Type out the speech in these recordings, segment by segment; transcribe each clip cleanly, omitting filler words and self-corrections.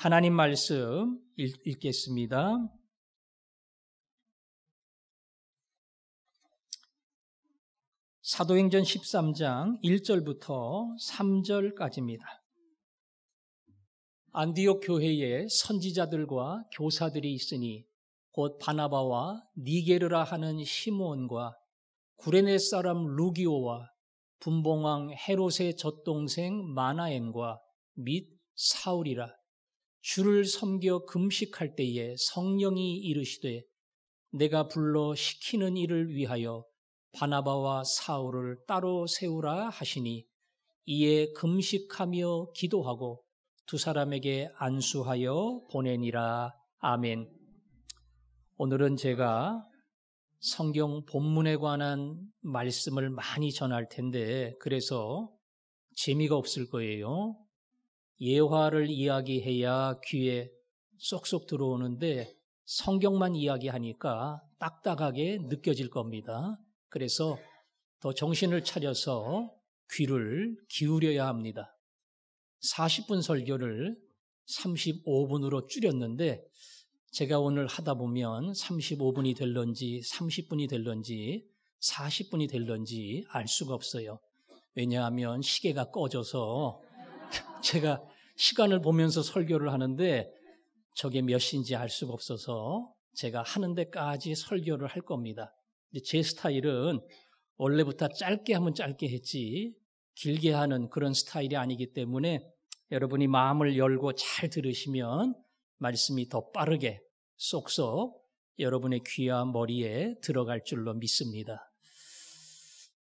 하나님 말씀 읽겠습니다. 사도행전 13장 1절부터 3절까지입니다. 안디옥 교회에 선지자들과 교사들이 있으니 곧 바나바와 니게르라 하는 시므온과 구레네 사람 루기오와 분봉왕 헤롯의 젖동생 마나엔과 및 사울이라. 주를 섬겨 금식할 때에 성령이 이르시되 내가 불러 시키는 일을 위하여 바나바와 사울을 따로 세우라 하시니 이에 금식하며 기도하고 두 사람에게 안수하여 보내니라. 아멘. 오늘은 제가 성경 본문에 관한 말씀을 많이 전할 텐데 그래서 재미가 없을 거예요. 예화를 이야기해야 귀에 쏙쏙 들어오는데 성경만 이야기하니까 딱딱하게 느껴질 겁니다. 그래서 더 정신을 차려서 귀를 기울여야 합니다. 40분 설교를 35분으로 줄였는데 제가 오늘 하다 보면 35분이 될런지 30분이 될런지 40분이 될런지 알 수가 없어요. 왜냐하면 시계가 꺼져서 제가 시간을 보면서 설교를 하는데 저게 몇 시인지 알 수가 없어서 제가 하는 데까지 설교를 할 겁니다. 제 스타일은 원래부터 짧게 하면 짧게 했지 길게 하는 그런 스타일이 아니기 때문에 여러분이 마음을 열고 잘 들으시면 말씀이 더 빠르게 쏙쏙 여러분의 귀와 머리에 들어갈 줄로 믿습니다.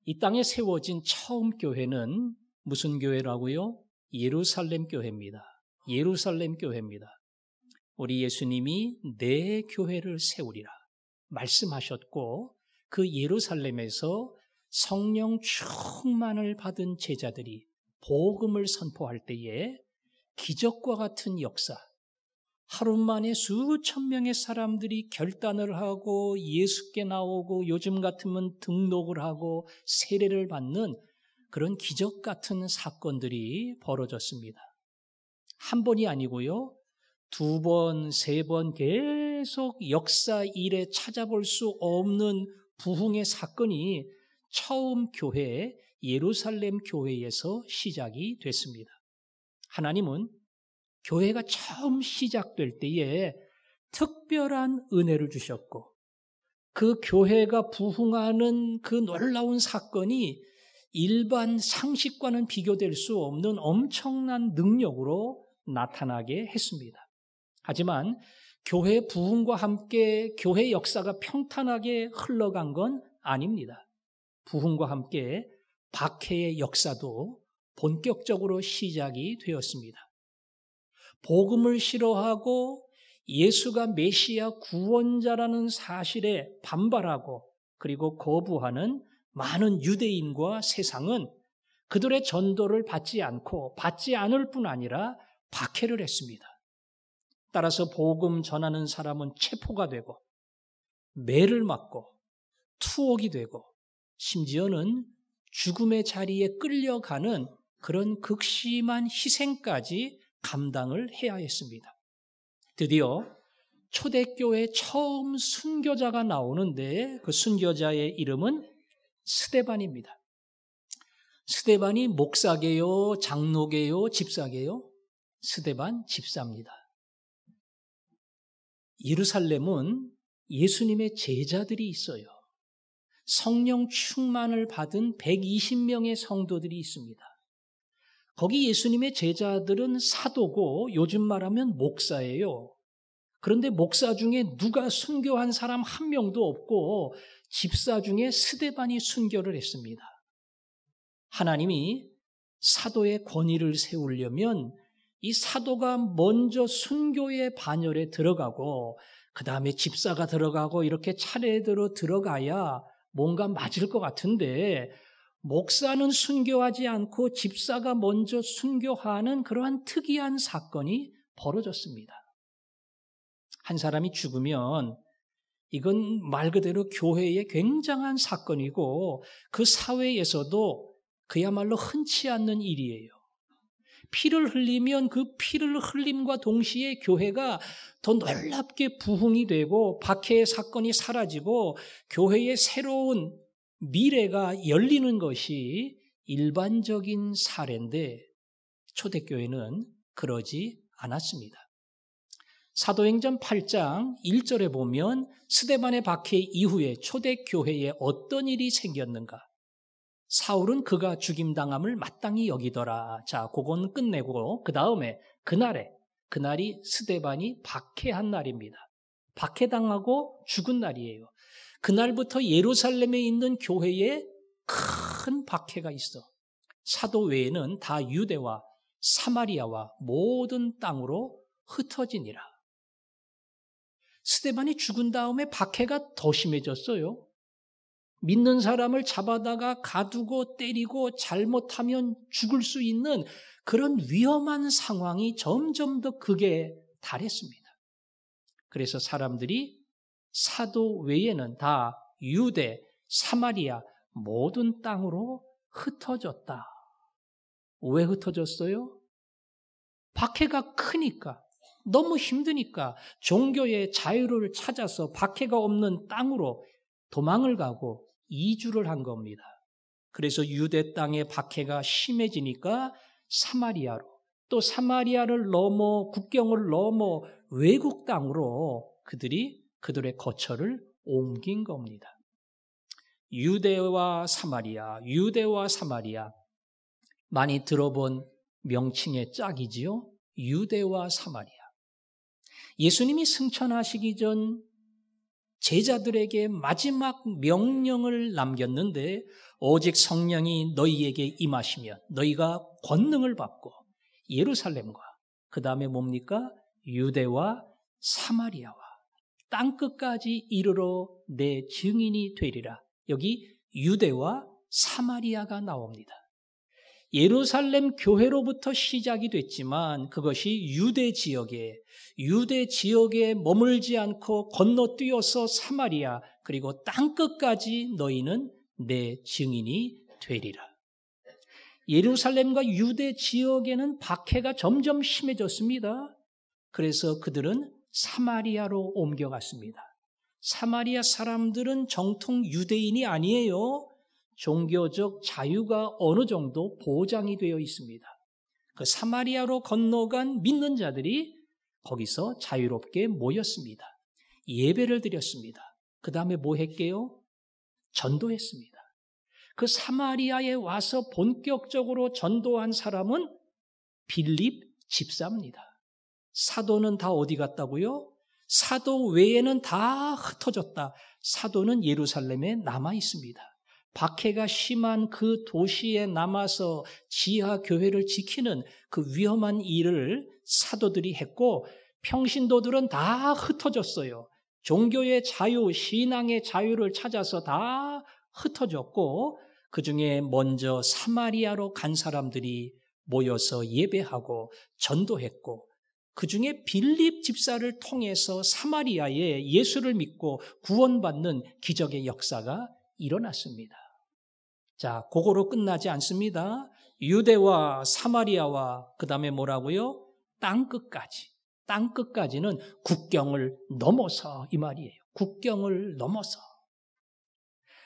이 땅에 세워진 처음 교회는 무슨 교회라고요? 예루살렘 교회입니다. 예루살렘 교회입니다. 우리 예수님이 내 교회를 세우리라 말씀하셨고 그 예루살렘에서 성령 충만을 받은 제자들이 복음을 선포할 때에 기적과 같은 역사, 하루 만에 수천 명의 사람들이 결단을 하고 예수께 나오고 요즘 같으면 등록을 하고 세례를 받는 그런 기적 같은 사건들이 벌어졌습니다. 한 번이 아니고요. 두 번, 세 번 계속 역사 일에 찾아볼 수 없는 부흥의 사건이 처음 교회, 예루살렘 교회에서 시작이 됐습니다. 하나님은 교회가 처음 시작될 때에 특별한 은혜를 주셨고 그 교회가 부흥하는 그 놀라운 사건이 일반 상식과는 비교될 수 없는 엄청난 능력으로 나타나게 했습니다. 하지만 교회 부흥과 함께 교회 역사가 평탄하게 흘러간 건 아닙니다. 부흥과 함께 박해의 역사도 본격적으로 시작이 되었습니다. 복음을 싫어하고 예수가 메시아 구원자라는 사실에 반발하고 그리고 거부하는 많은 유대인과 세상은 그들의 전도를 받지 않고 받지 않을 뿐 아니라 박해를 했습니다. 따라서 복음 전하는 사람은 체포가 되고 매를 맞고 투옥이 되고 심지어는 죽음의 자리에 끌려가는 그런 극심한 희생까지 감당을 해야 했습니다. 드디어 초대교회 처음 순교자가 나오는데 그 순교자의 이름은 스데반입니다. 스데반이 목사게요, 장로게요, 집사게요? 스데반 집사입니다. 예루살렘은 예수님의 제자들이 있어요. 성령 충만을 받은 120명의 성도들이 있습니다. 거기 예수님의 제자들은 사도고 요즘 말하면 목사예요. 그런데 목사 중에 누가 순교한 사람 한 명도 없고 집사 중에 스데반이 순교를 했습니다. 하나님이 사도의 권위를 세우려면 이 사도가 먼저 순교의 반열에 들어가고 그 다음에 집사가 들어가고 이렇게 차례대로 들어가야 뭔가 맞을 것 같은데 목사는 순교하지 않고 집사가 먼저 순교하는 그러한 특이한 사건이 벌어졌습니다. 한 사람이 죽으면 이건 말 그대로 교회의 굉장한 사건이고 그 사회에서도 그야말로 흔치 않는 일이에요. 피를 흘리면 그 피를 흘림과 동시에 교회가 더 놀랍게 부흥이 되고 박해의 사건이 사라지고 교회의 새로운 미래가 열리는 것이 일반적인 사례인데 초대교회는 그러지 않았습니다. 사도행전 8장 1절에 보면 스데반의 박해 이후에 초대교회에 어떤 일이 생겼는가? 사울은 그가 죽임당함을 마땅히 여기더라. 자, 그건 끝내고 그 다음에 그날이 스데반이 박해한 날입니다. 박해당하고 죽은 날이에요. 그날부터 예루살렘에 있는 교회에 큰 박해가 있어. 사도 외에는 다 유대와 사마리아와 모든 땅으로 흩어지니라. 스데반이 죽은 다음에 박해가 더 심해졌어요. 믿는 사람을 잡아다가 가두고 때리고 잘못하면 죽을 수 있는 그런 위험한 상황이 점점 더 극에 달했습니다. 그래서 사람들이 사도 외에는 다 유대, 사마리아 모든 땅으로 흩어졌다. 왜 흩어졌어요? 박해가 크니까, 너무 힘드니까 종교의 자유를 찾아서 박해가 없는 땅으로 도망을 가고 이주를 한 겁니다. 그래서 유대 땅의 박해가 심해지니까 사마리아로, 또 사마리아를 넘어 국경을 넘어 외국 땅으로 그들의 거처를 옮긴 겁니다. 유대와 사마리아 많이 들어본 명칭의 짝이지요. 유대와 사마리아. 예수님이 승천하시기 전 제자들에게 마지막 명령을 남겼는데 오직 성령이 너희에게 임하시면 너희가 권능을 받고 예루살렘과 그 다음에 뭡니까? 유대와 사마리아와 땅끝까지 이르러 내 증인이 되리라. 여기 유대와 사마리아가 나옵니다. 예루살렘 교회로부터 시작이 됐지만 그것이 유대 지역에 머물지 않고 건너뛰어서 사마리아 그리고 땅끝까지 너희는 내 증인이 되리라. 예루살렘과 유대 지역에는 박해가 점점 심해졌습니다. 그래서 그들은 사마리아로 옮겨갔습니다. 사마리아 사람들은 정통 유대인이 아니에요. 종교적 자유가 어느 정도 보장이 되어 있습니다. 그 사마리아로 건너간 믿는 자들이 거기서 자유롭게 모였습니다. 예배를 드렸습니다. 그 다음에 뭐 했게요? 전도했습니다. 그 사마리아에 와서 본격적으로 전도한 사람은 빌립 집사입니다. 사도는 다 어디 갔다고요? 사도 외에는 다 흩어졌다. 사도는 예루살렘에 남아 있습니다. 박해가 심한 그 도시에 남아서 지하 교회를 지키는 그 위험한 일을 사도들이 했고 평신도들은 다 흩어졌어요. 종교의 자유, 신앙의 자유를 찾아서 다 흩어졌고 그중에 먼저 사마리아로 간 사람들이 모여서 예배하고 전도했고 그중에 빌립 집사를 통해서 사마리아에 예수를 믿고 구원받는 기적의 역사가 일어났습니다. 자, 그거로 끝나지 않습니다. 유대와 사마리아와 그 다음에 뭐라고요? 땅끝까지는 국경을 넘어서 이 말이에요. 국경을 넘어서.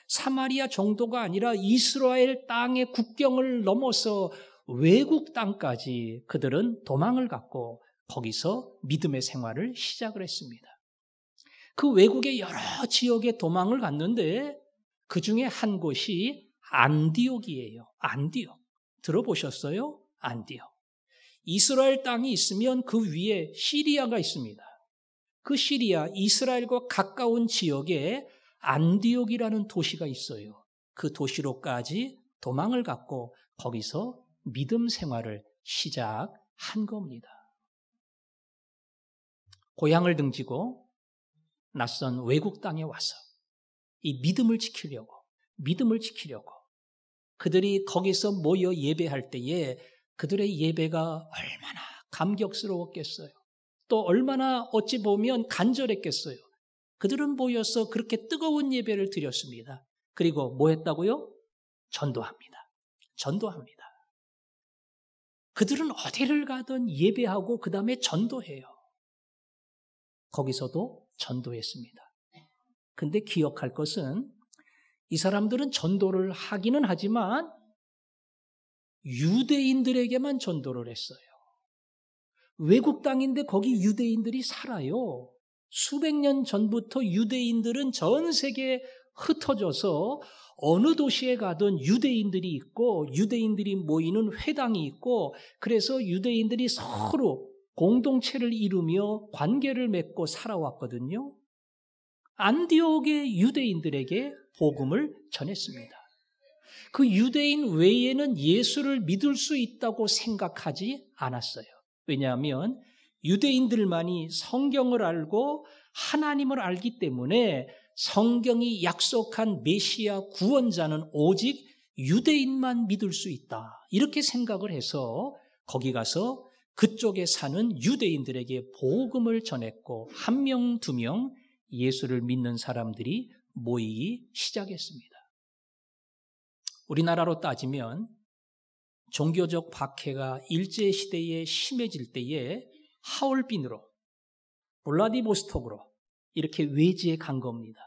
사마리아 정도가 아니라 이스라엘 땅의 국경을 넘어서 외국 땅까지 그들은 도망을 갔고 거기서 믿음의 생활을 시작을 했습니다. 그 외국의 여러 지역에 도망을 갔는데 그 중에 한 곳이 안디옥이에요. 안디옥. 들어보셨어요? 안디옥. 이스라엘 땅이 있으면 그 위에 시리아가 있습니다. 그 시리아, 이스라엘과 가까운 지역에 안디옥이라는 도시가 있어요. 그 도시로까지 도망을 갔고 거기서 믿음 생활을 시작한 겁니다. 고향을 등지고 낯선 외국 땅에 와서 이 믿음을 지키려고 그들이 거기서 모여 예배할 때에 그들의 예배가 얼마나 감격스러웠겠어요. 또 얼마나 어찌 보면 간절했겠어요. 그들은 모여서 그렇게 뜨거운 예배를 드렸습니다. 그리고 뭐 했다고요? 전도합니다. 그들은 어디를 가든 예배하고 그 다음에 전도해요. 거기서도 전도했습니다. 근데 기억할 것은 이 사람들은 전도를 하기는 하지만 유대인들에게만 전도를 했어요. 외국 땅인데 거기 유대인들이 살아요. 수백 년 전부터 유대인들은 전 세계에 흩어져서 어느 도시에 가든 유대인들이 있고 유대인들이 모이는 회당이 있고 그래서 유대인들이 서로 공동체를 이루며 관계를 맺고 살아왔거든요. 안디옥의 유대인들에게 복음을 전했습니다. 그 유대인 외에는 예수를 믿을 수 있다고 생각하지 않았어요. 왜냐하면 유대인들만이 성경을 알고 하나님을 알기 때문에 성경이 약속한 메시아 구원자는 오직 유대인만 믿을 수 있다. 이렇게 생각을 해서 거기 가서 그쪽에 사는 유대인들에게 복음을 전했고 한 명, 두 명 예수를 믿는 사람들이 모이기 시작했습니다. 우리나라로 따지면 종교적 박해가 일제시대에 심해질 때에 하얼빈으로 블라디보스톡으로 이렇게 외지에 간 겁니다.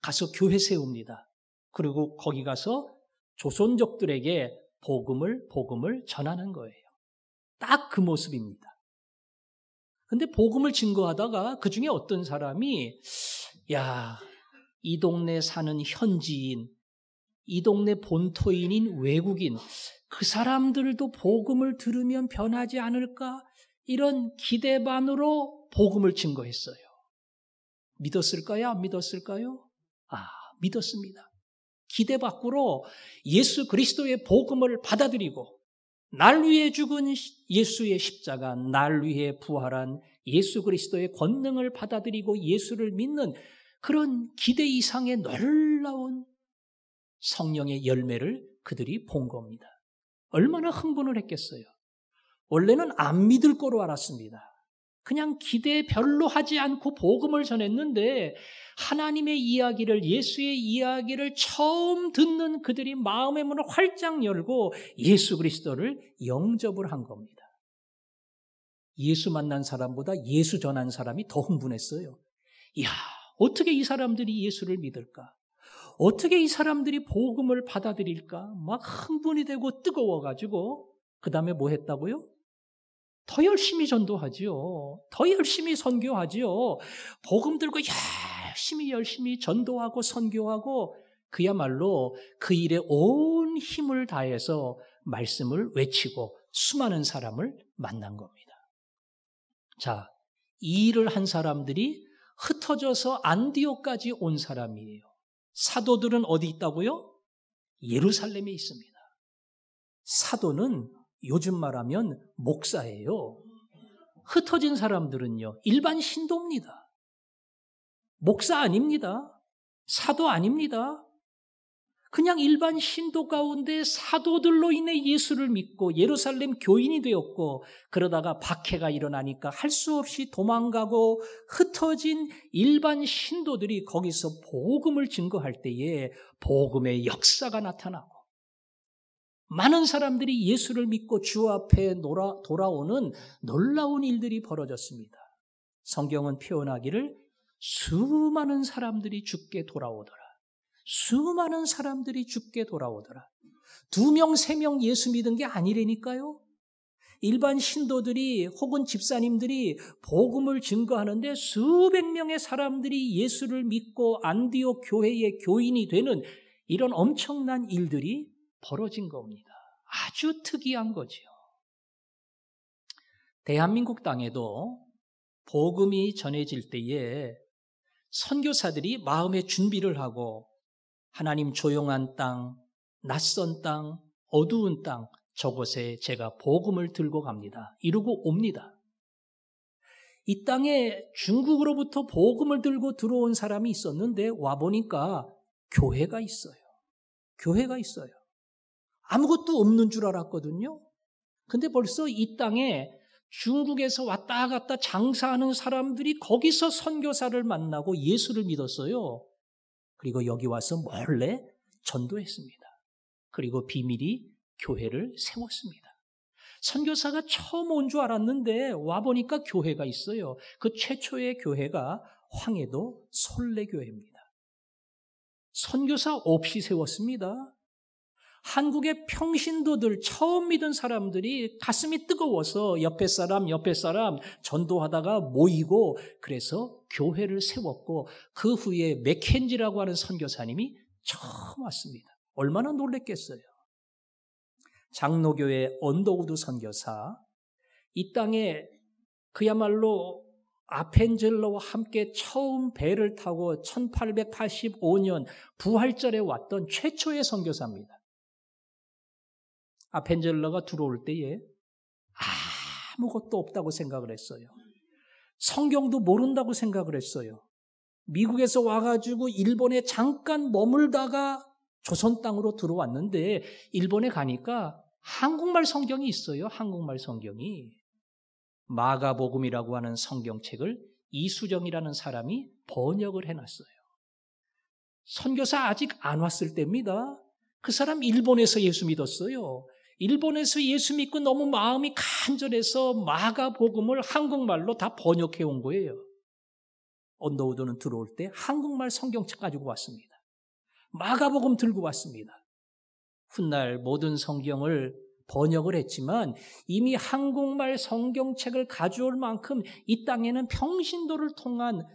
가서 교회 세웁니다. 그리고 거기 가서 조선족들에게 복음을 전하는 거예요. 딱 그 모습입니다. 근데 복음을 증거하다가 그 중에 어떤 사람이 이 동네 사는 현지인, 이 동네 본토인인 외국인 그 사람들도 복음을 들으면 변하지 않을까? 이런 기대 반으로 복음을 증거했어요. 믿었을까요? 안 믿었을까요? 믿었습니다. 기대 밖으로 예수 그리스도의 복음을 받아들이고 날 위해 죽은 예수의 십자가, 날 위해 부활한 예수 그리스도의 권능을 받아들이고 예수를 믿는 그런 기대 이상의 놀라운 성령의 열매를 그들이 본 겁니다. 얼마나 흥분을 했겠어요. 원래는 안 믿을 거로 알았습니다. 그냥 기대 별로 하지 않고 복음을 전했는데 하나님의 이야기를, 예수의 이야기를 처음 듣는 그들이 마음의 문을 활짝 열고 예수 그리스도를 영접을 한 겁니다. 예수 만난 사람보다 예수 전한 사람이 더 흥분했어요. 어떻게 이 사람들이 예수를 믿을까? 어떻게 이 사람들이 복음을 받아들일까? 막 흥분이 되고 뜨거워가지고 그 다음에 뭐 했다고요? 더 열심히 전도하지요. 더 열심히 선교하지요. 복음 들고 열심히 전도하고 선교하고 그야말로 그 일에 온 힘을 다해서 말씀을 외치고 수많은 사람을 만난 겁니다. 자, 이 일을 한 사람들이 흩어져서 안디옥까지 온 사람이에요. 사도들은 어디 있다고요? 예루살렘에 있습니다. 사도는 요즘 말하면 목사예요. 흩어진 사람들은요, 일반 신도입니다. 목사 아닙니다. 사도 아닙니다. 그냥 일반 신도 가운데 사도들로 인해 예수를 믿고 예루살렘 교인이 되었고 그러다가 박해가 일어나니까 할 수 없이 도망가고 흩어진 일반 신도들이 거기서 복음을 증거할 때에 복음의 역사가 나타나고 많은 사람들이 예수를 믿고 주 앞에 돌아오는 놀라운 일들이 벌어졌습니다. 성경은 표현하기를 수많은 사람들이 주께 돌아오더라. 수많은 사람들이 주께 돌아오더라. 2명, 3명 예수 믿은 게 아니라니까요. 일반 신도들이 혹은 집사님들이 복음을 증거하는데 수백 명의 사람들이 예수를 믿고 안디옥 교회의 교인이 되는 이런 엄청난 일들이 벌어진 겁니다. 아주 특이한 거지요. 대한민국 땅에도 복음이 전해질 때에 선교사들이 마음의 준비를 하고 하나님 조용한 땅, 낯선 땅, 어두운 땅 저곳에 제가 복음을 들고 갑니다. 이러고 옵니다. 이 땅에 중국으로부터 복음을 들고 들어온 사람이 있었는데 와보니까 교회가 있어요. 교회가 있어요. 아무것도 없는 줄 알았거든요. 근데 벌써 이 땅에 중국에서 왔다 갔다 장사하는 사람들이 거기서 선교사를 만나고 예수를 믿었어요. 그리고 여기 와서 몰래 전도했습니다. 그리고 비밀히 교회를 세웠습니다. 선교사가 처음 온 줄 알았는데 와보니까 교회가 있어요. 그 최초의 교회가 황해도 솔레교회입니다. 선교사 없이 세웠습니다. 한국의 평신도들 처음 믿은 사람들이 가슴이 뜨거워서 옆에 사람 전도하다가 모이고 그래서 교회를 세웠고 그 후에 맥켄지라고 하는 선교사님이 처음 왔습니다. 얼마나 놀랬겠어요. 장로교회 언더우드 선교사, 이 땅에 그야말로 아펜젤러와 함께 처음 배를 타고 1885년 부활절에 왔던 최초의 선교사입니다. 아펜젤러가 들어올 때에 아무것도 없다고 생각을 했어요. 성경도 모른다고 생각을 했어요. 미국에서 와가지고 일본에 잠깐 머물다가 조선 땅으로 들어왔는데 일본에 가니까 한국말 성경이 있어요. 한국말 성경이. 마가복음이라고 하는 성경책을 이수정이라는 사람이 번역을 해놨어요. 선교사 아직 안 왔을 때입니다. 그 사람 일본에서 예수 믿었어요. 일본에서 예수 믿고 너무 마음이 간절해서 마가복음을 한국말로 다 번역해 온 거예요. 언더우드는 들어올 때 한국말 성경책 가지고 왔습니다. 마가복음 들고 왔습니다. 훗날 모든 성경을 번역을 했지만 이미 한국말 성경책을 가져올 만큼 이 땅에는 평신도를 통한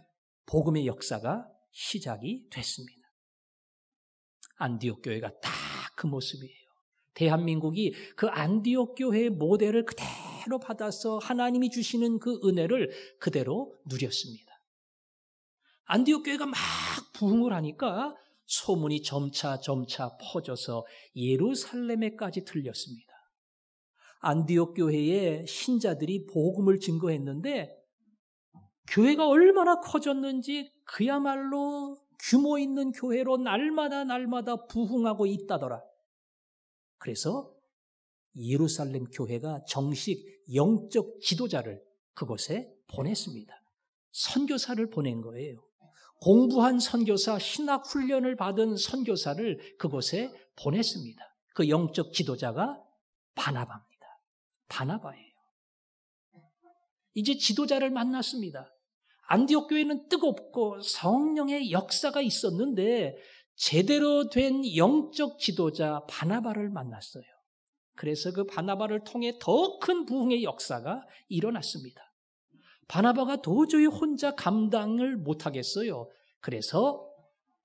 복음의 역사가 시작이 됐습니다. 안디옥 교회가 딱 그 모습이에요. 대한민국이 그 안디옥 교회의 모델을 그대로 받아서 하나님이 주시는 그 은혜를 그대로 누렸습니다. 안디옥 교회가 막 부흥을 하니까 소문이 점차 퍼져서 예루살렘에까지 들렸습니다. 안디옥 교회의 신자들이 복음을 증거했는데 교회가 얼마나 커졌는지 그야말로 규모 있는 교회로 날마다 부흥하고 있다더라. 그래서 예루살렘 교회가 정식 영적 지도자를 그곳에 보냈습니다. 선교사를 보낸 거예요. 공부한 선교사, 신학 훈련을 받은 선교사를 그곳에 보냈습니다. 그 영적 지도자가 바나바입니다. 바나바예요. 이제 지도자를 만났습니다. 안디옥 교회는 뜨겁고 성령의 역사가 있었는데 제대로 된 영적 지도자 바나바를 만났어요. 그래서 그 바나바를 통해 더 큰 부흥의 역사가 일어났습니다. 바나바가 도저히 혼자 감당을 못하겠어요. 그래서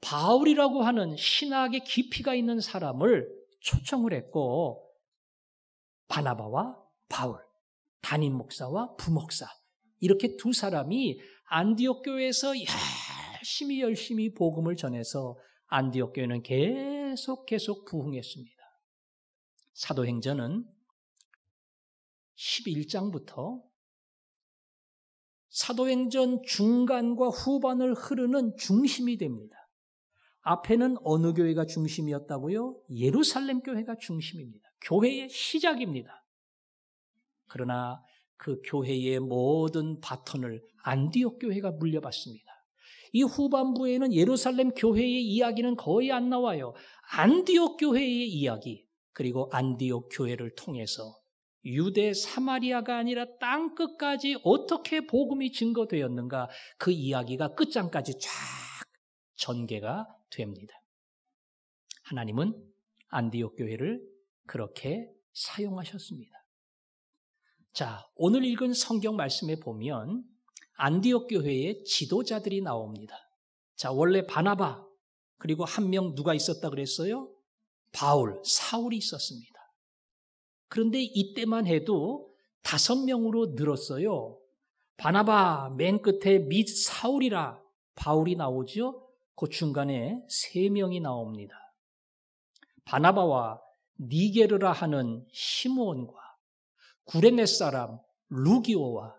바울이라고 하는 신학의 깊이가 있는 사람을 초청을 했고 바나바와 바울, 담임 목사와 부목사 이렇게 두 사람이 안디옥 교회에서 열심히 복음을 전해서 안디옥 교회는 계속 부흥했습니다. 사도행전은 11장부터 사도행전 중간과 후반을 흐르는 중심이 됩니다. 앞에는 어느 교회가 중심이었다고요? 예루살렘 교회가 중심입니다. 교회의 시작입니다. 그러나 그 교회의 모든 바톤을 안디옥 교회가 물려받습니다. 이 후반부에는 예루살렘 교회의 이야기는 거의 안 나와요. 안디옥 교회의 이야기, 그리고 안디옥 교회를 통해서 유대 사마리아가 아니라 땅끝까지 어떻게 복음이 증거되었는가 그 이야기가 끝장까지 쫙 전개가 됩니다. 하나님은 안디옥 교회를 그렇게 사용하셨습니다. 자, 오늘 읽은 성경 말씀에 보면 안디옥 교회의 지도자들이 나옵니다. 자, 원래 바나바 그리고 한 명 누가 있었다 그랬어요? 바울, 사울이 있었습니다. 그런데 이때만 해도 5명으로 늘었어요. 바나바 맨 끝에 및 사울이라 바울이 나오죠. 그 중간에 3명이 나옵니다. 바나바와 니게르라 하는 시므온과 구레네 사람 루기오와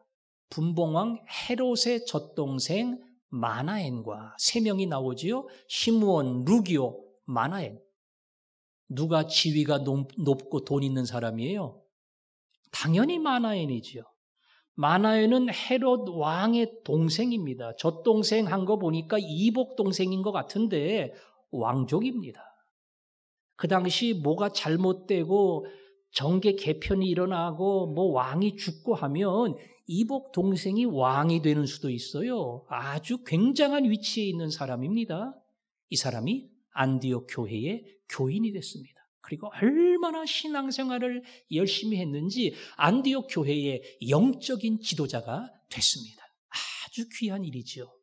분봉왕 헤롯의 젖동생 마나엔과 3명이 나오지요. 시므온, 루기오, 마나엔. 누가 지위가 높고 돈 있는 사람이에요? 당연히 마나엔이지요. 마나엔은 헤롯 왕의 동생입니다. 젖동생 한 거 보니까 이복 동생인 것 같은데 왕족입니다. 그 당시 뭐가 잘못되고 정계 개편이 일어나고 뭐 왕이 죽고 하면 이복 동생이 왕이 되는 수도 있어요. 아주 굉장한 위치에 있는 사람입니다. 이 사람이 안디옥 교회의 교인이 됐습니다. 그리고 얼마나 신앙생활을 열심히 했는지 안디옥 교회의 영적인 지도자가 됐습니다. 아주 귀한 일이죠.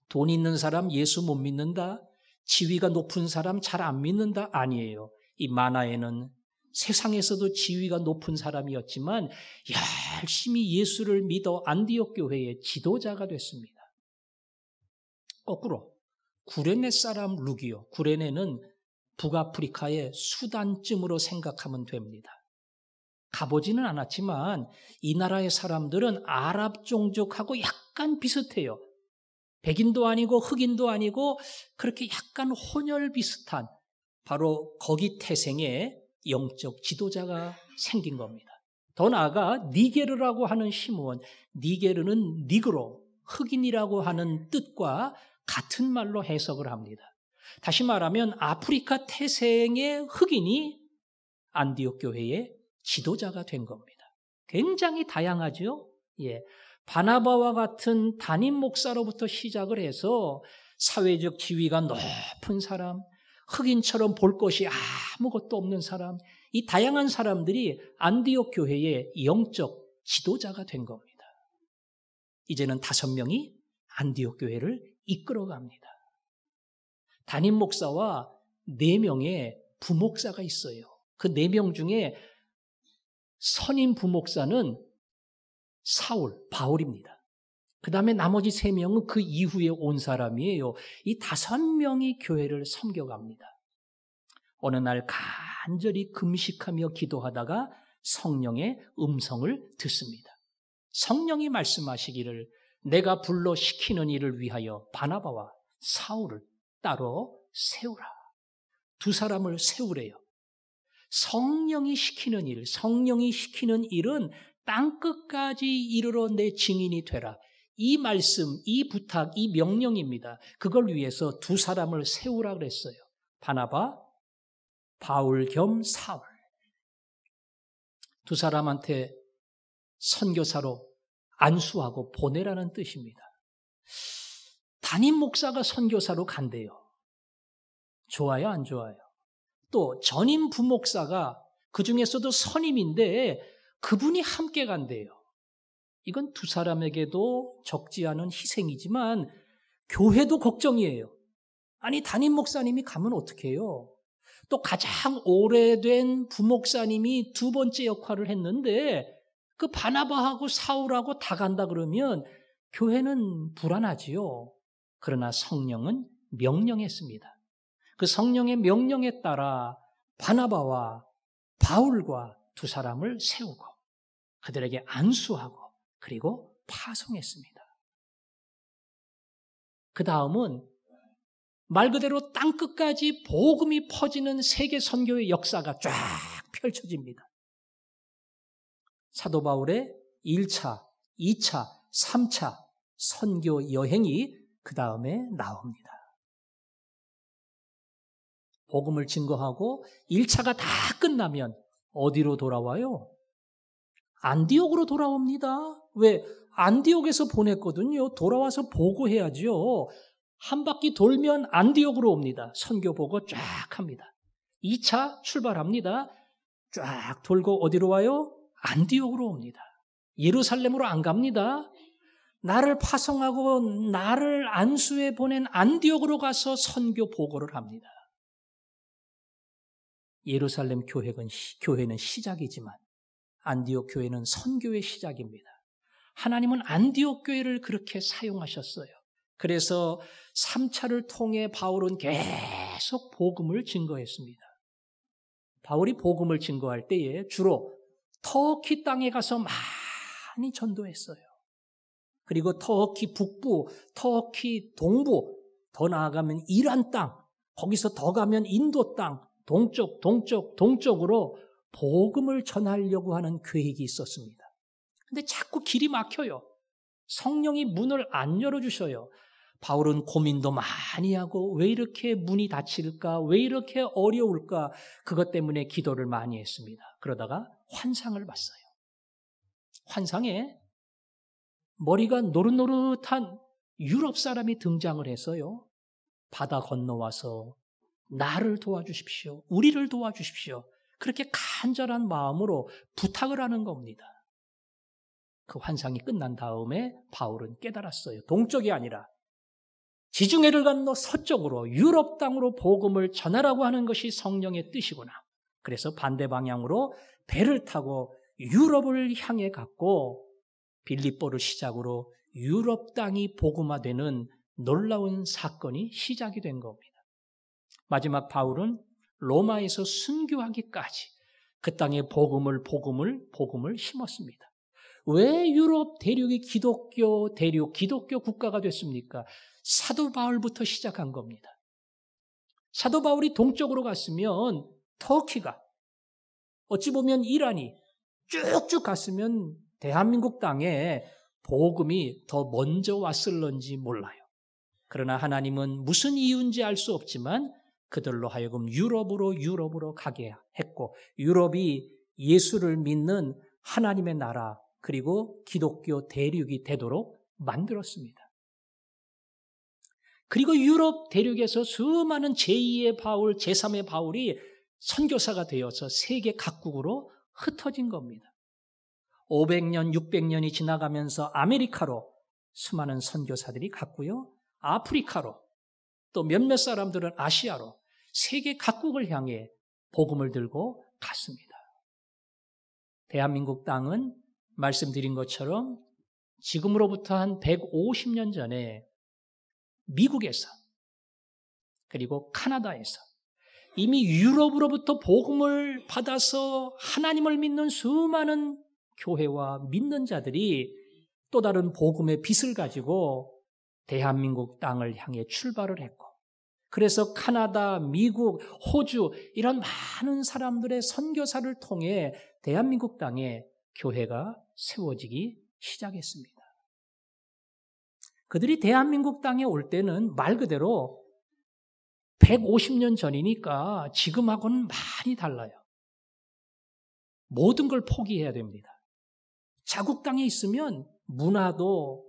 돈 있는 사람 예수 못 믿는다? 지위가 높은 사람 잘 안 믿는다? 아니에요. 이 마나에는 세상에서도 지위가 높은 사람이었지만 열심히 예수를 믿어 안디옥 교회의 지도자가 됐습니다. 거꾸로 구레네 사람 루기오, 구레네는 북아프리카의 수단쯤으로 생각하면 됩니다. 가보지는 않았지만 이 나라의 사람들은 아랍 종족하고 약간 비슷해요. 백인도 아니고 흑인도 아니고 그렇게 약간 혼혈 비슷한 바로 거기 태생의 영적 지도자가 생긴 겁니다. 더 나아가 니게르라고 하는 시므온, 니게르는 니그로, 흑인이라고 하는 뜻과 같은 말로 해석을 합니다. 다시 말하면 아프리카 태생의 흑인이 안디옥 교회의 지도자가 된 겁니다. 굉장히 다양하죠? 예. 바나바와 같은 담임 목사로부터 시작을 해서 사회적 지위가 높은 사람, 흑인처럼 볼 것이 아무것도 없는 사람, 이 다양한 사람들이 안디옥 교회의 영적 지도자가 된 겁니다. 이제는 5명이 안디옥 교회를 이끌어갑니다. 담임 목사와 4명의 부목사가 있어요. 그 4명 중에 선임 부목사는 사울, 바울입니다. 그 다음에 나머지 3명은 그 이후에 온 사람이에요. 이 5명이 교회를 섬겨갑니다. 어느 날 간절히 금식하며 기도하다가 성령의 음성을 듣습니다. 성령이 말씀하시기를 내가 불러 시키는 일을 위하여 바나바와 사울을 따로 세우라. 2 사람을 세우래요. 성령이 시키는 일, 성령이 시키는 일은 땅끝까지 이르러 내 증인이 되라. 이 말씀, 이 부탁, 이 명령입니다. 그걸 위해서 2 사람을 세우라 그랬어요. 바나바, 바울 겸 사울. 2 사람한테 선교사로 안수하고 보내라는 뜻입니다. 담임 목사가 선교사로 간대요. 좋아요, 안 좋아요? 또 전임 부목사가 그 중에서도 선임인데 그분이 함께 간대요. 이건 2 사람에게도 적지 않은 희생이지만 교회도 걱정이에요. 아니 담임 목사님이 가면 어떻게 해요? 또 가장 오래된 부목사님이 2번째 역할을 했는데 그 바나바하고 사울하고 다 간다 그러면 교회는 불안하지요. 그러나 성령은 명령했습니다. 그 성령의 명령에 따라 바나바와 바울과 2 사람을 세우고 그들에게 안수하고 그리고 파송했습니다. 그 다음은 말 그대로 땅끝까지 복음이 퍼지는 세계 선교의 역사가 쫙 펼쳐집니다. 사도 바울의 1차, 2차, 3차 선교 여행이 그 다음에 나옵니다. 복음을 증거하고 1차가 다 끝나면 어디로 돌아와요? 안디옥으로 돌아옵니다. 왜? 안디옥에서 보냈거든요. 돌아와서 보고해야죠. 한 바퀴 돌면 안디옥으로 옵니다. 선교 보고 쫙 합니다. 2차 출발합니다. 쫙 돌고 어디로 와요? 안디옥으로 옵니다. 예루살렘으로 안 갑니다. 나를 파송하고 나를 안수해 보낸 안디옥으로 가서 선교 보고를 합니다. 예루살렘 교회는 시작이지만 안디옥 교회는 선교의 시작입니다. 하나님은 안디옥 교회를 그렇게 사용하셨어요. 그래서 3차를 통해 바울은 계속 복음을 증거했습니다. 바울이 복음을 증거할 때에 주로 터키 땅에 가서 많이 전도했어요. 그리고 터키 북부, 터키 동부, 더 나아가면 이란 땅, 거기서 더 가면 인도 땅, 동쪽으로 복음을 전하려고 하는 계획이 있었습니다. 근데 자꾸 길이 막혀요. 성령이 문을 안 열어주셔요. 바울은 고민도 많이 하고 왜 이렇게 문이 닫힐까? 왜 이렇게 어려울까? 그것 때문에 기도를 많이 했습니다. 그러다가 환상을 봤어요. 환상에 머리가 노릇노릇한 유럽 사람이 등장을 해서요. 바다 건너와서 나를 도와주십시오. 우리를 도와주십시오. 그렇게 간절한 마음으로 부탁을 하는 겁니다. 그 환상이 끝난 다음에 바울은 깨달았어요. 동쪽이 아니라 지중해를 건너 서쪽으로 유럽 땅으로 복음을 전하라고 하는 것이 성령의 뜻이구나. 그래서 반대 방향으로 배를 타고 유럽을 향해 갔고 빌립보를 시작으로 유럽 땅이 복음화되는 놀라운 사건이 시작이 된 겁니다. 마지막 바울은 로마에서 순교하기까지 그 땅에 복음을 심었습니다. 왜 유럽 대륙이 기독교 대륙, 기독교 국가가 됐습니까? 사도 바울부터 시작한 겁니다. 사도 바울이 동쪽으로 갔으면 터키가, 어찌 보면 이란이 쭉쭉 갔으면 대한민국 땅에 복음이 더 먼저 왔을런지 몰라요. 그러나 하나님은 무슨 이유인지 알 수 없지만 그들로 하여금 유럽으로 가게 했고, 유럽이 예수를 믿는 하나님의 나라 그리고 기독교 대륙이 되도록 만들었습니다. 그리고 유럽 대륙에서 수많은 제2의 바울, 제3의 바울이 선교사가 되어서 세계 각국으로 흩어진 겁니다. 500년, 600년이 지나가면서 아메리카로 수많은 선교사들이 갔고요. 아프리카로, 또 몇몇 사람들은 아시아로 세계 각국을 향해 복음을 들고 갔습니다. 대한민국 땅은 말씀드린 것처럼 지금으로부터 한 150년 전에 미국에서 그리고 카나다에서 이미 유럽으로부터 복음을 받아서 하나님을 믿는 수많은 교회와 믿는 자들이 또 다른 복음의 빛을 가지고 대한민국 땅을 향해 출발을 했고, 그래서 카나다, 미국, 호주 이런 많은 사람들의 선교사를 통해 대한민국 땅에 교회가 세워지기 시작했습니다. 그들이 대한민국 땅에 올 때는 말 그대로 150년 전이니까 지금하고는 많이 달라요. 모든 걸 포기해야 됩니다. 자국 땅에 있으면 문화도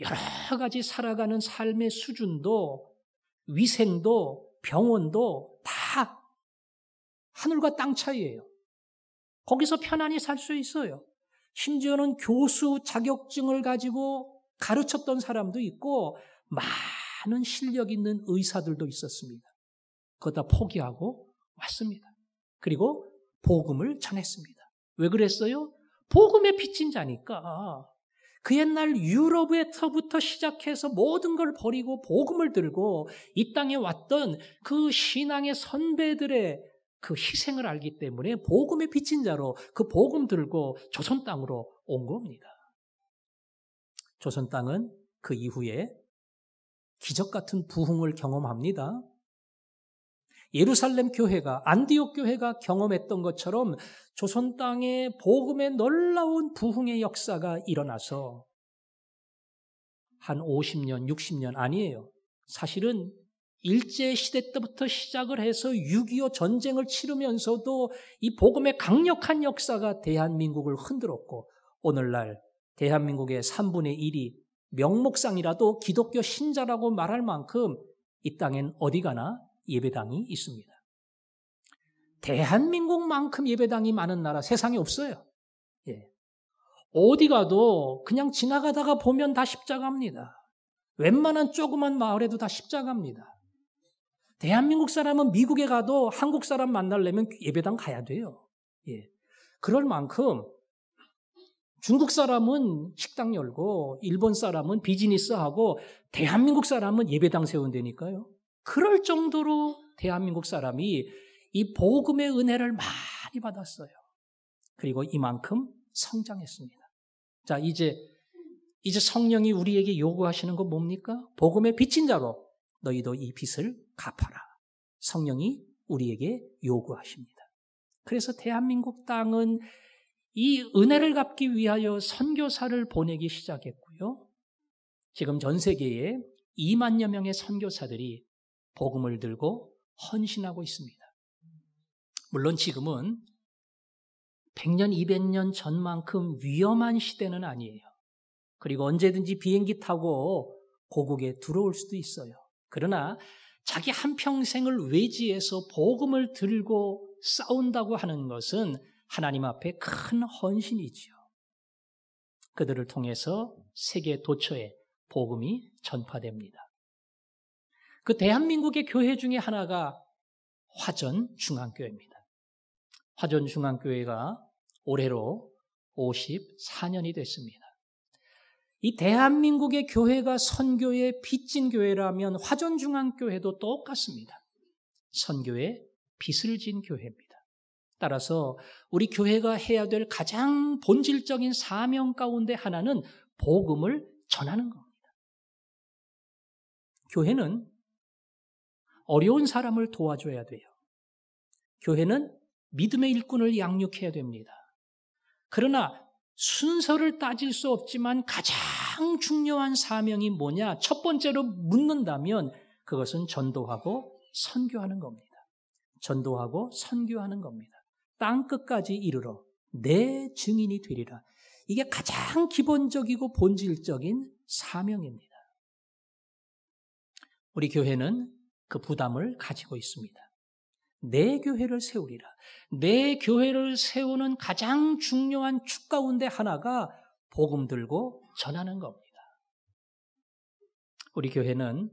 여러 가지 살아가는 삶의 수준도 위생도 병원도 다 하늘과 땅 차이예요. 거기서 편안히 살 수 있어요. 심지어는 교수 자격증을 가지고 가르쳤던 사람도 있고 많은 실력 있는 의사들도 있었습니다. 그거 다 포기하고 왔습니다. 그리고 복음을 전했습니다. 왜 그랬어요? 복음의 빚진 자니까. 그 옛날 유럽에서부터 시작해서 모든 걸 버리고 복음을 들고 이 땅에 왔던 그 신앙의 선배들의 그 희생을 알기 때문에 복음의 빚진 자로 그 복음 들고 조선 땅으로 온 겁니다. 조선 땅은 그 이후에 기적 같은 부흥을 경험합니다. 예루살렘 교회가, 안디옥 교회가 경험했던 것처럼 조선 땅에 복음의 놀라운 부흥의 역사가 일어나서 한 50년, 60년 아니에요. 사실은 일제시대 때부터 시작을 해서 6.25 전쟁을 치르면서도 이 복음의 강력한 역사가 대한민국을 흔들었고, 오늘날 대한민국의 3분의 1이 명목상이라도 기독교 신자라고 말할 만큼 이 땅엔 어디 가나 예배당이 있습니다. 대한민국만큼 예배당이 많은 나라 세상에 없어요. 예. 어디 가도 그냥 지나가다가 보면 다 십자가입니다. 웬만한 조그만 마을에도 다 십자가입니다. 대한민국 사람은 미국에 가도 한국 사람 만나려면 예배당 가야 돼요. 예. 그럴 만큼 중국 사람은 식당 열고 일본 사람은 비즈니스하고 대한민국 사람은 예배당 세운다니까요. 그럴 정도로 대한민국 사람이 이 복음의 은혜를 많이 받았어요. 그리고 이만큼 성장했습니다. 자, 이제 성령이 우리에게 요구하시는 건 뭡니까? 복음의 빚진 자로 너희도 이 빚을 갚아라. 성령이 우리에게 요구하십니다. 그래서 대한민국 땅은 이 은혜를 갚기 위하여 선교사를 보내기 시작했고요. 지금 전 세계에 2만여 명의 선교사들이 복음을 들고 헌신하고 있습니다. 물론 지금은 100년, 200년 전만큼 위험한 시대는 아니에요. 그리고 언제든지 비행기 타고 고국에 들어올 수도 있어요. 그러나 자기 한평생을 외지에서 복음을 들고 싸운다고 하는 것은 하나님 앞에 큰 헌신이지요. 그들을 통해서 세계 도처에 복음이 전파됩니다. 그 대한민국의 교회 중에 하나가 화전중앙교회입니다. 화전중앙교회가 올해로 54년이 됐습니다. 이 대한민국의 교회가 선교의 빚진 교회라면 화전중앙교회도 똑같습니다. 선교의 빚을 진 교회입니다. 따라서 우리 교회가 해야 될 가장 본질적인 사명 가운데 하나는 복음을 전하는 겁니다. 교회는 어려운 사람을 도와줘야 돼요. 교회는 믿음의 일꾼을 양육해야 됩니다. 그러나 순서를 따질 수 없지만 가장 중요한 사명이 뭐냐? 첫 번째로 묻는다면 그것은 전도하고 선교하는 겁니다. 전도하고 선교하는 겁니다. 땅끝까지 이르러 내 증인이 되리라. 이게 가장 기본적이고 본질적인 사명입니다. 우리 교회는 그 부담을 가지고 있습니다. 내 교회를 세우리라. 내 교회를 세우는 가장 중요한 축 가운데 하나가 복음 들고 전하는 겁니다. 우리 교회는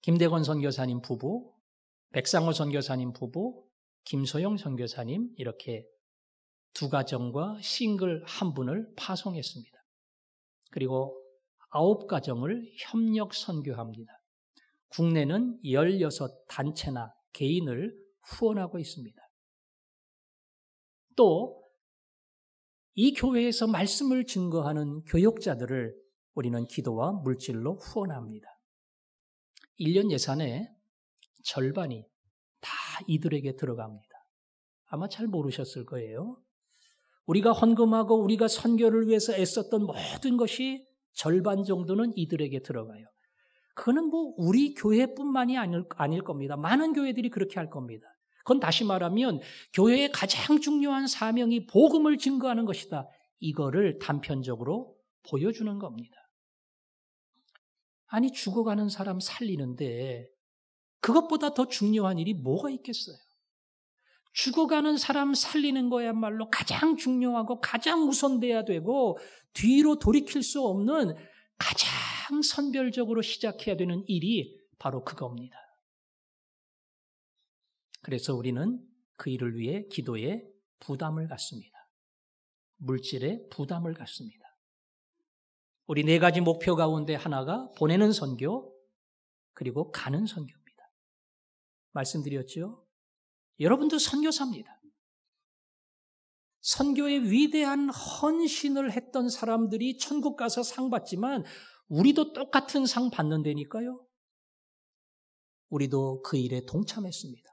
김대건 선교사님 부부, 백상호 선교사님 부부, 김소영 선교사님 이렇게 두 가정과 싱글 한 분을 파송했습니다. 그리고 9가정을 협력 선교합니다. 국내는 16단체나 개인을 후원하고 있습니다. 또 이 교회에서 말씀을 증거하는 교역자들을 우리는 기도와 물질로 후원합니다. 1년 예산의 절반이 다 이들에게 들어갑니다. 아마 잘 모르셨을 거예요. 우리가 헌금하고 우리가 선교를 위해서 애썼던 모든 것이 절반 정도는 이들에게 들어가요. 그거는 뭐 우리 교회뿐만이 아닐 겁니다. 많은 교회들이 그렇게 할 겁니다. 그건 다시 말하면 교회의 가장 중요한 사명이 복음을 증거하는 것이다. 이거를 단편적으로 보여주는 겁니다. 아니 죽어가는 사람 살리는데 그것보다 더 중요한 일이 뭐가 있겠어요? 죽어가는 사람 살리는 거야말로 가장 중요하고 가장 우선돼야 되고 뒤로 돌이킬 수 없는 가장 선별적으로 시작해야 되는 일이 바로 그겁니다. 그래서 우리는 그 일을 위해 기도에 부담을 갖습니다. 물질에 부담을 갖습니다. 우리 4가지 목표 가운데 하나가 보내는 선교 그리고 가는 선교입니다. 말씀드렸죠? 여러분도 선교사입니다. 선교에 위대한 헌신을 했던 사람들이 천국 가서 상 받지만 우리도 똑같은 상 받는다니까요. 우리도 그 일에 동참했습니다.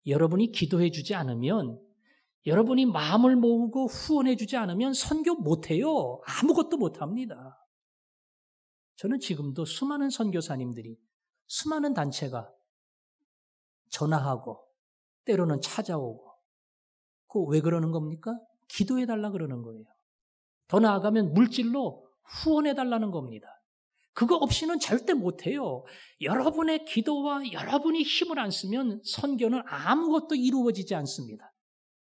여러분이 기도해 주지 않으면, 여러분이 마음을 모으고 후원해 주지 않으면 선교 못해요. 아무것도 못합니다. 저는 지금도 수많은 선교사님들이, 수많은 단체가 전화하고 때로는 찾아오고 그거 왜 그러는 겁니까? 기도해달라 그러는 거예요. 더 나아가면 물질로 후원해달라는 겁니다. 그거 없이는 절대 못해요. 여러분의 기도와 여러분이 힘을 안 쓰면 선교는 아무것도 이루어지지 않습니다.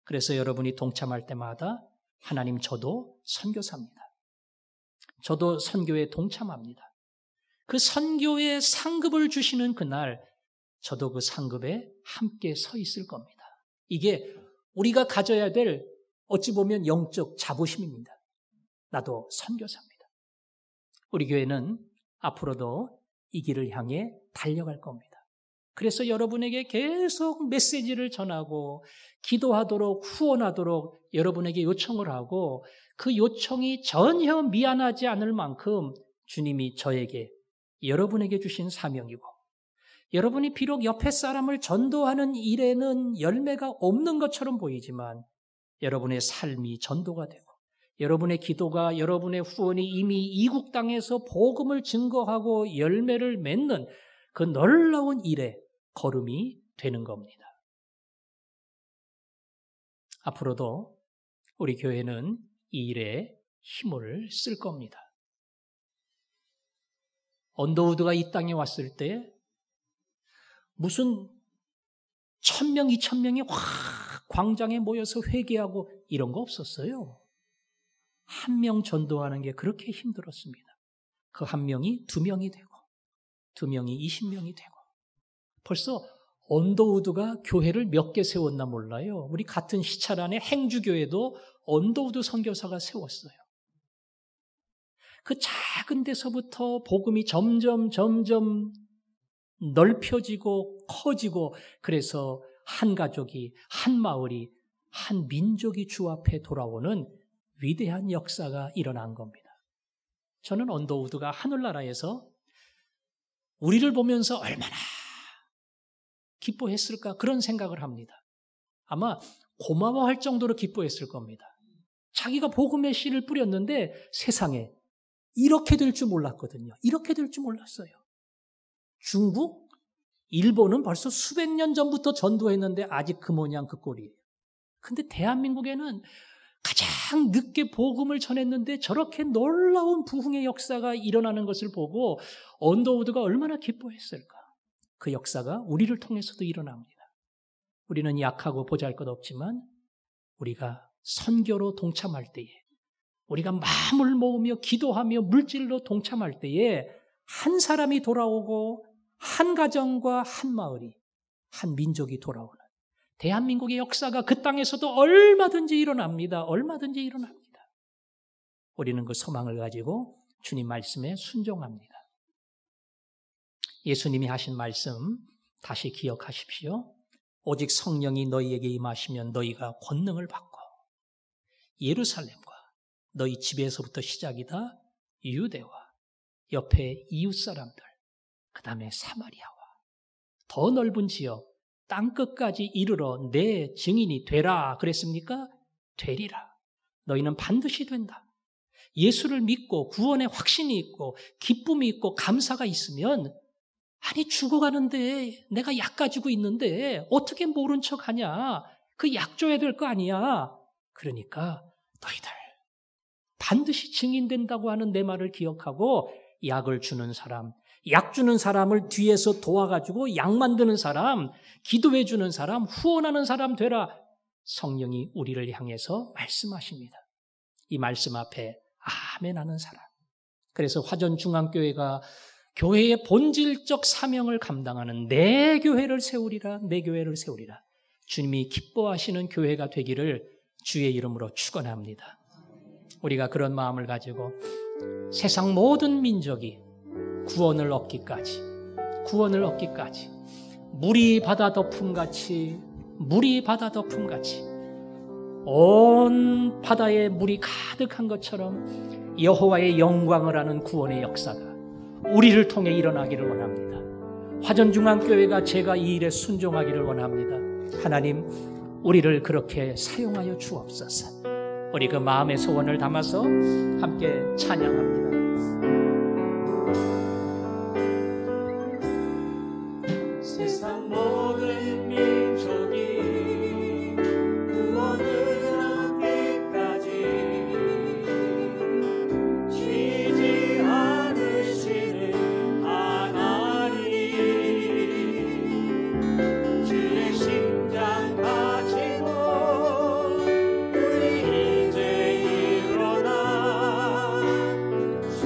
그래서 여러분이 동참할 때마다 하나님 저도 선교사입니다. 저도 선교에 동참합니다. 그 선교의 상급을 주시는 그날 저도 그 상급에 함께 서 있을 겁니다. 이게 우리가 가져야 될 어찌 보면 영적 자부심입니다. 나도 선교사입니다. 우리 교회는 앞으로도 이 길을 향해 달려갈 겁니다. 그래서 여러분에게 계속 메시지를 전하고 기도하도록 후원하도록 여러분에게 요청을 하고 그 요청이 전혀 미안하지 않을 만큼 주님이 저에게 여러분에게 주신 사명이고 여러분이 비록 옆에 사람을 전도하는 일에는 열매가 없는 것처럼 보이지만 여러분의 삶이 전도가 되고 여러분의 기도가, 여러분의 후원이 이미 이국 땅에서 복음을 증거하고 열매를 맺는 그 놀라운 일에 걸음이 되는 겁니다. 앞으로도 우리 교회는 이 일에 힘을 쓸 겁니다. 언더우드가 이 땅에 왔을 때 무슨 1000명, 2000명이 확 광장에 모여서 회개하고 이런 거 없었어요. 한 명 전도하는 게 그렇게 힘들었습니다. 그 한 명이 2명이 되고 2명이 20명이 되고 벌써 언더우드가 교회를 몇 개 세웠나 몰라요. 우리 같은 시찰 안에 행주교회도 언더우드 선교사가 세웠어요. 그 작은 데서부터 복음이 점점 넓혀지고 커지고 그래서 한 가족이, 한 마을이, 한 민족이 주 앞에 돌아오는 위대한 역사가 일어난 겁니다. 저는 언더우드가 하늘나라에서 우리를 보면서 얼마나 기뻐했을까 그런 생각을 합니다. 아마 고마워할 정도로 기뻐했을 겁니다. 자기가 복음의 씨를 뿌렸는데 세상에 이렇게 될 줄 몰랐거든요. 이렇게 될 줄 몰랐어요. 중국, 일본은 벌써 수백 년 전부터 전도했는데 아직 그 모양 그 꼴이에요. 근데 대한민국에는 가장 늦게 복음을 전했는데 저렇게 놀라운 부흥의 역사가 일어나는 것을 보고 언더우드가 얼마나 기뻐했을까. 그 역사가 우리를 통해서도 일어납니다. 우리는 약하고 보잘것없지만 우리가 선교로 동참할 때에, 우리가 마음을 모으며 기도하며 물질로 동참할 때에 한 사람이 돌아오고 한 가정과 한 마을이, 한 민족이 돌아오는 대한민국의 역사가 그 땅에서도 얼마든지 일어납니다. 얼마든지 일어납니다. 우리는 그 소망을 가지고 주님 말씀에 순종합니다. 예수님이 하신 말씀 다시 기억하십시오. 오직 성령이 너희에게 임하시면 너희가 권능을 받고 예루살렘과 너희 집에서부터 시작이다 유대와 옆에 이웃 사람들, 그 다음에 사마리아와 더 넓은 지역 땅끝까지 이르러 내 증인이 되라 그랬습니까? 되리라. 너희는 반드시 된다. 예수를 믿고 구원의 확신이 있고 기쁨이 있고 감사가 있으면 아니 죽어가는데 내가 약 가지고 있는데 어떻게 모른 척하냐. 그 약 줘야 될 거 아니야. 그러니까 너희들 반드시 증인된다고 하는 내 말을 기억하고 약을 주는 사람, 약 주는 사람을 뒤에서 도와가지고 약 만드는 사람, 기도해 주는 사람, 후원하는 사람 되라. 성령이 우리를 향해서 말씀하십니다. 이 말씀 앞에 아멘 하는 사람. 그래서 화전중앙교회가 교회의 본질적 사명을 감당하는 내 교회를 세우리라, 내 교회를 세우리라. 주님이 기뻐하시는 교회가 되기를 주의 이름으로 축원합니다. 우리가 그런 마음을 가지고 세상 모든 민족이 구원을 얻기까지 물이 바다 덮음같이 온 바다에 물이 가득한 것처럼 여호와의 영광을 아는 구원의 역사가 우리를 통해 일어나기를 원합니다. 화전중앙교회가 제가 이 일에 순종하기를 원합니다. 하나님, 우리를 그렇게 사용하여 주옵소서. 우리 그 마음의 소원을 담아서 함께 찬양합니다. 세상 모든 민족이 구원을 얻기까지 쉬지 않으시는 하나님, 주의 심장 가지고 우리 이제 일어나 주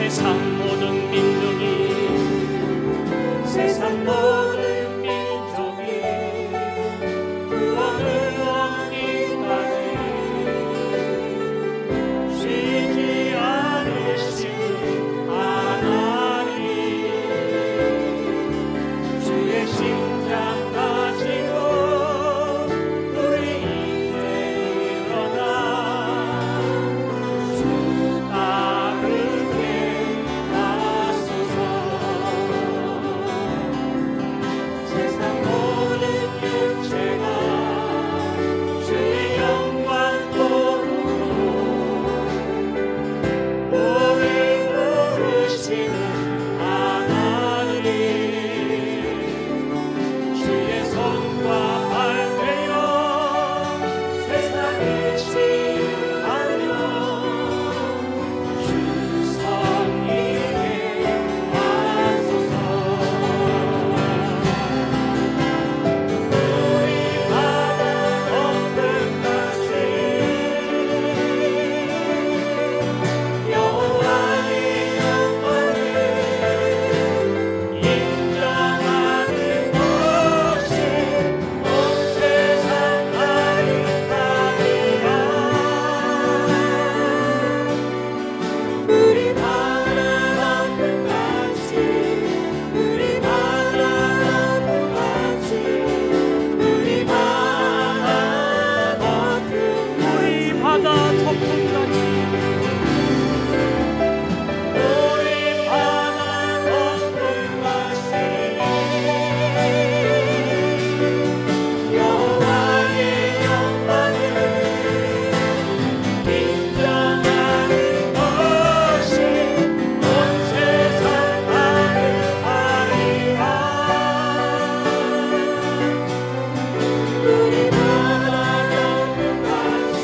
세상 모든 민족이 구원을 얻기까지 쉬지 않으시는 하나님, 주의 심장 가지고 우리 이제 일어나 주 따르게 하소서. 세상 모든 육체가 주의 영광 보고 오래 부르시는 하나님, 주의 손과 발 되어 세상을 치유하며 주 성이게 하소서. 우리 바다 없는 것이 여호와의 영광을 인정하는 것이 온 세상 아리따리라. 우리 바다 없는 것이, 우리 바다 없는 것이, 우리 바다 덮은 우리 바다 덮은 같이, 우리 바다 덮은 것이 여호와의 영광을 인정하는 것이 온 세상 아리따리라. 우리 바다 덮은 것이,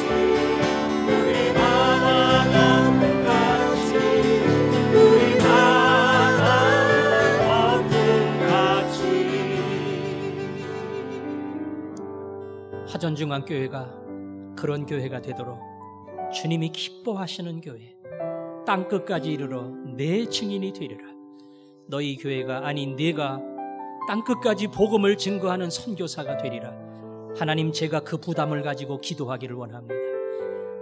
우리 바다 덮은 것이, 우리 바다 덮은 같이. 화전중앙교회가 그런 교회가 되도록 주님이 기뻐하시는 교회, 땅끝까지 이르러 내 증인이 되리라. 너희 교회가 아닌 내가 땅끝까지 복음을 증거하는 선교사가 되리라. 하나님, 제가 그 부담을 가지고 기도하기를 원합니다.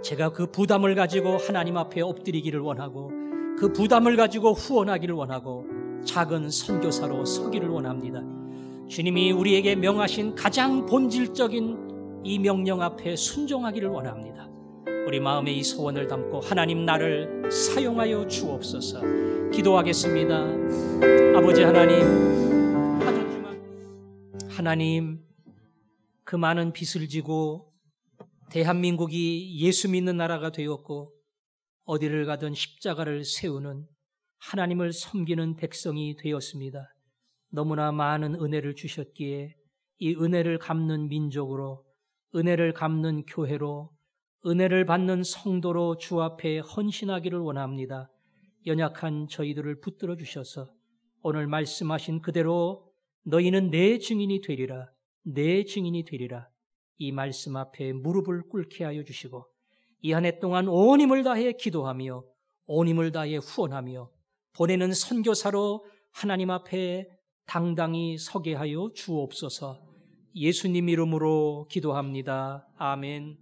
제가 그 부담을 가지고 하나님 앞에 엎드리기를 원하고, 그 부담을 가지고 후원하기를 원하고, 작은 선교사로 서기를 원합니다. 주님이 우리에게 명하신 가장 본질적인 이 명령 앞에 순종하기를 원합니다. 우리 마음에 이 소원을 담고 하나님, 나를 사용하여 주옵소서. 기도하겠습니다. 아버지 하나님, 하나님, 그 많은 빚을 지고 대한민국이 예수 믿는 나라가 되었고 어디를 가든 십자가를 세우는 하나님을 섬기는 백성이 되었습니다. 너무나 많은 은혜를 주셨기에 이 은혜를 갚는 민족으로, 은혜를 갚는 교회로, 은혜를 받는 성도로 주 앞에 헌신하기를 원합니다. 연약한 저희들을 붙들어 주셔서 오늘 말씀하신 그대로 너희는 내 증인이 되리라, 내 증인이 되리라, 이 말씀 앞에 무릎을 꿇게 하여 주시고 이 한 해 동안 온 힘을 다해 기도하며 온 힘을 다해 후원하며 보내는 선교사로 하나님 앞에 당당히 서게 하여 주옵소서. 예수님 이름으로 기도합니다. 아멘.